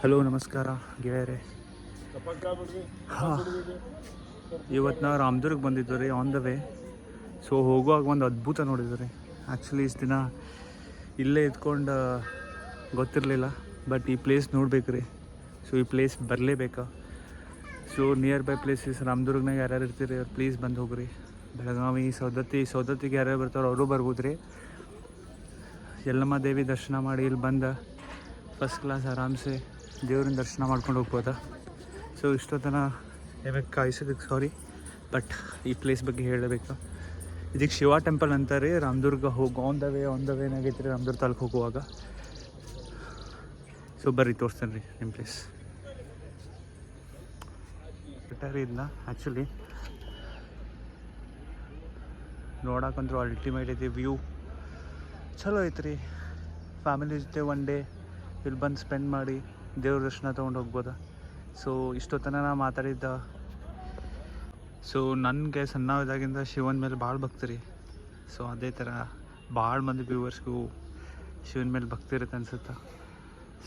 Hello ನಮಸ್ಕಾರ ಗೆಳೆಯರೆ. ಹಾಂ, ಇವತ್ತು ನಾವು ರಾಮದುರ್ಗ ಬಂದಿದ್ದು ರೀ, ಆನ್ ದ ವೇ. ಸೊ ಹೋಗುವಾಗ ಒಂದು ಅದ್ಭುತ ನೋಡಿದ್ವಿ ರೀ. ಆ್ಯಕ್ಚುಲಿ ಇಷ್ಟು ದಿನ ಇಲ್ಲೇ ಇದ್ಕೊಂಡು ಗೊತ್ತಿರಲಿಲ್ಲ, ಬಟ್ ಈ ಪ್ಲೇಸ್ ನೋಡ್ಬೇಕು ರೀ. ಸೊ ಈ ಪ್ಲೇಸ್ ಬರಲೇಬೇಕಾ. ಸೊ ನಿಯರ್ ಬೈ ಪ್ಲೇಸಸ್ ರಾಮದುರ್ಗನಾಗ ಯಾರ್ಯಾರು ಇರ್ತೀರಿ ಅವ್ರು ಪ್ಲೀಸ್ ಬಂದು ಹೋಗ್ರಿ. ಬೆಳಗಾವಿ ಸೌದತ್ತಿಗೆ ಯಾರ್ಯಾರು ಬರ್ತಾರೋ ಅವರು ಬರ್ಬೋದು ರೀ. ಯಲ್ಲಮ್ಮ ದೇವಿ ದರ್ಶನ ಮಾಡಿ ಇಲ್ಲಿ ಬಂದು ಫಸ್ಟ್ ಕ್ಲಾಸ್ ಆರಾಮ್ಸೆ ದೇವ್ರನ್ನ ದರ್ಶನ ಮಾಡ್ಕೊಂಡು ಹೋಗ್ಬೋದಾ. ಸೊ ಇಷ್ಟೊತ್ತನ ನಿಮಗೆ ಕಾಯಿಸೋದಕ್ಕೆ ಸಾರಿ, ಬಟ್ ಈ ಪ್ಲೇಸ್ ಬಗ್ಗೆ ಹೇಳಬೇಕು. ಇದಕ್ಕೆ ಶಿವ ಟೆಂಪಲ್ ಅಂತಾರೆ. ರಾಮದುರ್ಗ ಹೋಗಿ ಆನ್ ದ ವೇನಾಗೈತೆ ರೀ ರಾಮದುರ್ಗ ತಾಲೂಕು ಹೋಗುವಾಗ. ಸೊ ಬರ್ರಿ ತೋರಿಸ್ತೇನೆ ರೀ ನಿಮ್ಮ ಪ್ಲೇಸ್. ಬೆಟರ್ ಇಲ್ಲ ಆ್ಯಕ್ಚುಲಿ, ನೋಡಕ್ಕಂತೂ ಅಲ್ಟಿಮೇಟ್ ಐತಿ. ವ್ಯೂ ಚಲೋ ಐತ್ರಿ. ಫ್ಯಾಮಿಲಿ ಜೊತೆ ಒನ್ ಡೇ ಇಲ್ಲಿ ಬಂದು ಸ್ಪೆಂಡ್ ಮಾಡಿ ದೇವ್ರ ದರ್ಶನ ತೊಗೊಂಡು ಹೋಗ್ಬೋದ. ಸೊ ಇಷ್ಟೊತ್ತನ ನಾ ಮಾತಾಡಿದ್ದ. ಸೊ ನನಗೆ ಸಣ್ಣದಾಗಿಂದ ಶಿವನ ಮೇಲೆ ಭಾಳ ಭಕ್ತಿ ರೀ. ಸೊ ಅದೇ ಥರ ಭಾಳ ಮಂದಿ ವ್ಯೂವರ್ಸ್ಗೂ ಶಿವನ ಮೇಲೆ ಭಕ್ತಿ ಇರುತ್ತೆ ಅನ್ಸುತ್ತೆ.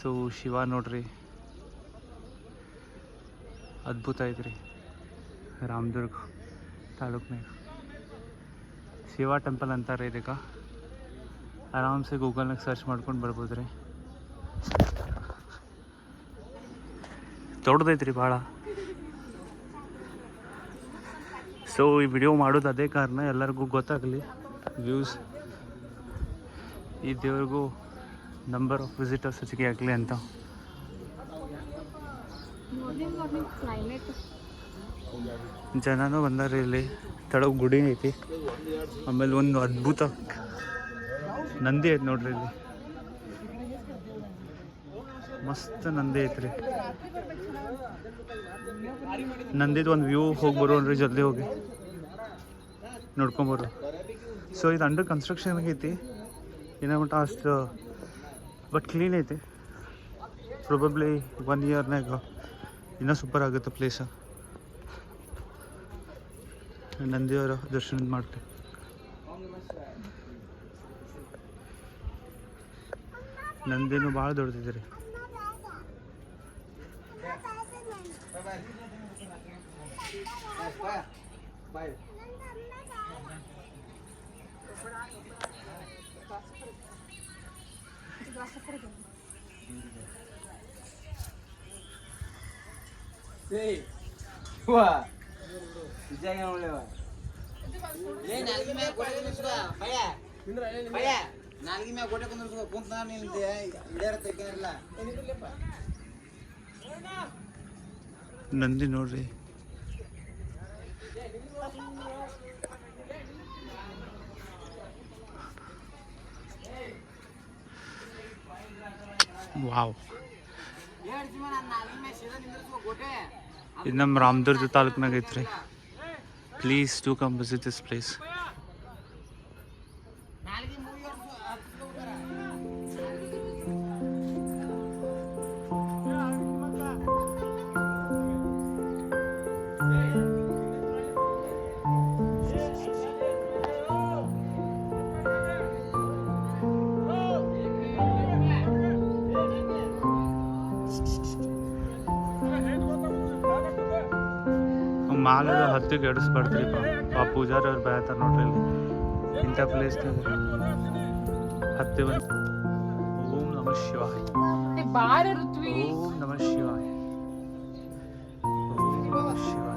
ಸೊ ಶಿವ ನೋಡ್ರಿ ಅದ್ಭುತ ಐತ್ರಿ. ರಾಮದುರ್ಗ ತಾಲೂಕ್ನಾಗ ಶಿವ ಟೆಂಪಲ್ ಅಂತಾರೆ ಇದಕ್ಕೆ. ಆರಾಮ್ಸೆ ಗೂಗಲ್ನಾಗ ಸರ್ಚ್ ಮಾಡ್ಕೊಂಡು ಬರ್ಬೋದು ರೀ. ದೊಡ್ಡದೈತ್ರಿ ಭಾಳ. ಸೊ ಈ ವಿಡಿಯೋ ಮಾಡೋದು ಅದೇ ಕಾರಣ, ಎಲ್ಲರಿಗೂ ಗೊತ್ತಾಗಲಿ ವ್ಯೂಸ್, ಈ ದೇವ್ರಿಗೂ ನಂಬರ್ ಆಫ್ ವಿಸಿಟರ್ಸ್ ಹೆಚ್ಚಿಗೆ ಆಗಲಿ ಅಂತ. ಜನನೂ ಬಂದಾರೆ. ಇಲ್ಲಿ ತಳಗ ಗುಡಿ ಐತಿ, ಆಮೇಲೆ ಒಂದು ಅದ್ಭುತ ನಂದಿ ಐತೆ ನೋಡ್ರಿ. ಇಲ್ಲಿ ಮಸ್ತ್ ನಂದಿ ಐತ್ರಿ. ನಂದಿದು ಒಂದು ವ್ಯೂ ಹೋಗಿ ಬರೋನ್ರಿ, ಜಲ್ದಿ ಹೋಗಿ ನೋಡ್ಕೊಂಬರು. ಸೊ ಇದು ಅಂಡರ್ ಕನ್ಸ್ಟ್ರಕ್ಷನ್ ಆಗೈತಿ ಏನಂಟ ಅಷ್ಟು, ಬಟ್ ಕ್ಲೀನ್ ಐತಿ. ಪ್ರೊಬಬ್ಲಿ 1 ಇಯರ್ನಾಗ ಇನ್ನೂ ಸೂಪರ್ ಆಗುತ್ತೆ ಪ್ಲೇಸ. ನಂದಿಯವರ ದರ್ಶನ ಮಾಡ್ತೀವಿ. ನಂದಿನೂ ಭಾಳ ದೊಡ್ಡದಿದೆ ರೀ. ನಂದಿ ನೋಡ್ರಿ. ವಾವ್, ಇದು ನಮ್ಮ ರಾಮದುರ್ಗ ತಾಲೂಕ್ನಾಗ ಐತ್ರಿ. Please to come visit this place. ಮಾಲೆ ಹತ್ತಿಗೆ ಎಡಿಸ್ಬಾರ್ದ್ರಿ ಪಾ. ಪೂಜಾರಿ ಅವ್ರು ಬೇಳ್ತಾರೆ ನೋಡ್ರಿ. ಇಲ್ಲಿ ಇಂಥ ಪ್ಲೇಸ್ನಾಗ ಹತ್ತಿ ಬಂದು ಓಂ ನಮಃ ಶಿವಾಯ, ಓಂ ನಮಃ ಶಿವಾಯ, ಓಂ ನಮಃ ಶಿವಾಯ.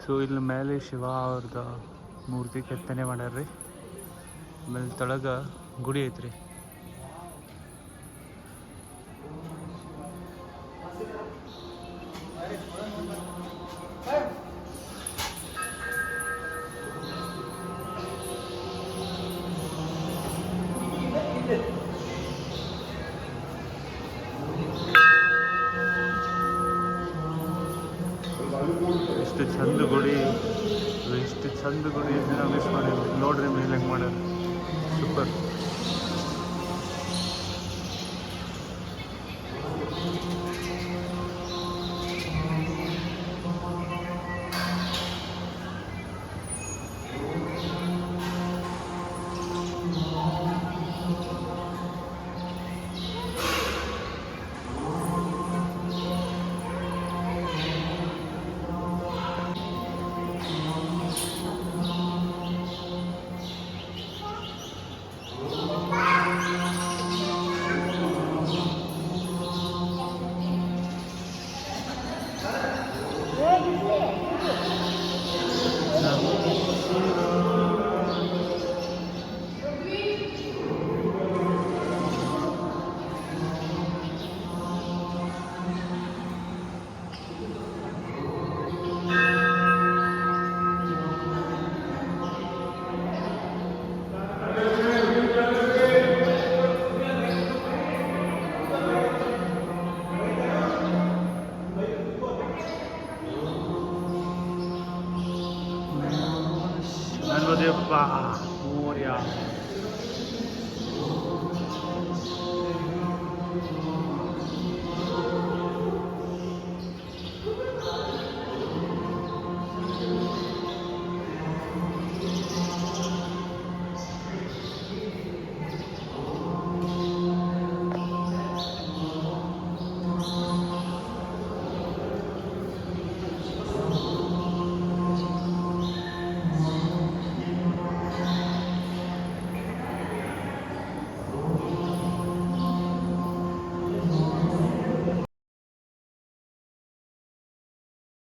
ಸೊ ಇಲ್ಲಿ ಮೇಲೆ ಶಿವ ಅವ್ರದ್ದು ಮೂರ್ತಿ ಕೆತ್ತನೆ ಮಾಡ್ಯಾರ್ರಿ. ಆಮೇಲೆ ತಳಗ ಗುಡಿ ಐತ್ರಿ. ಎಷ್ಟು ಚಂದ ಗುಡಿ, ಎಷ್ಟು ಚಂದ ಗುಡಿ. ಎಷ್ಟು ದಿನ ಮಿಸ್ ಮಾಡಿದ್ವಿ. ನೋಡ್ರಿ ಮೇಲೆ ಹೆಂಗೆ ಮಾಡ್ಯಾರ, ಸೂಪರ್. Depa Moria.